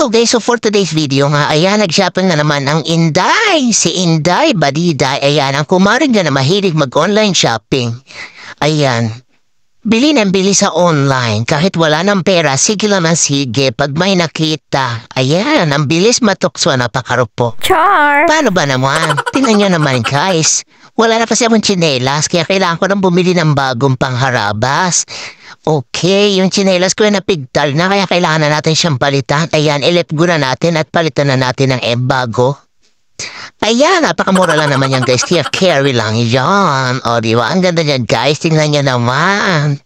Hello guys, so for today's video nga, ayan, nag-shopping na naman ang Inday. Si Inday Badiday, ayan, ang kumarin na mahilig mag-online shopping. Ayan, bili ng bili sa online. Kahit wala ng pera, sige lang ang sige pag may nakita. Ayan, ang bilis matukso, napakarupo. Char! Paano ba naman? Tingnan nyo naman guys. Wala na kasi akong tsinelas, kaya kailangan ko nang bumili ng bagong pangharabas. Okay, yung tsinelas ko ay napigtal na, kaya kailangan na natin siyang palitan. Ayan, i-let go na natin at palitan na natin ng bago. Ayan, napakamura lang naman yan guys, kaya carry lang yan. O diba, ang ganda niyan guys, tingnan nyo naman.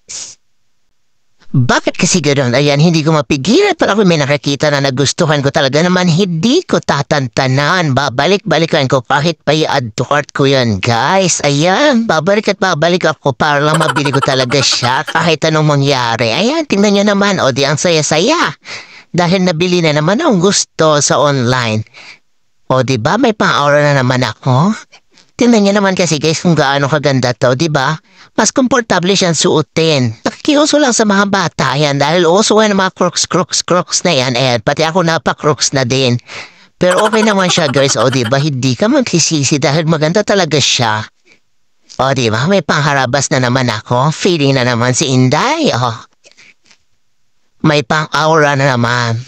Bakit kasi gano'n? Ayan, hindi ko mapigilan. Pero ako may nakakita na nagustuhan ko talaga naman, hindi ko tatantanan. Babalik-balikan ko kahit pa i-add to cart ko yan, guys. Ayan, babalik at babalik ako para lang mabili ko talaga siya kahit anong mangyari. Ayan, tingnan nyo naman. O di, ang saya-saya. Dahil nabili na naman ang gusto sa online. O di ba may pang-aura na naman ako? Tingnan niyo naman kasi guys kung gaano kaganda to, di ba? Mas komportable siyang suotin. Nakikiuso lang sa mga bata yan dahil uso yan mga crooks na yan. Eh, pati ako napaka-crooks na din. Pero okay naman siya guys, o di ba? Hindi ka magsisisi dahil maganda talaga siya. O di ba? May pangharabas na naman ako. Feeling na naman si Inday. Oh. May pang-aura na naman.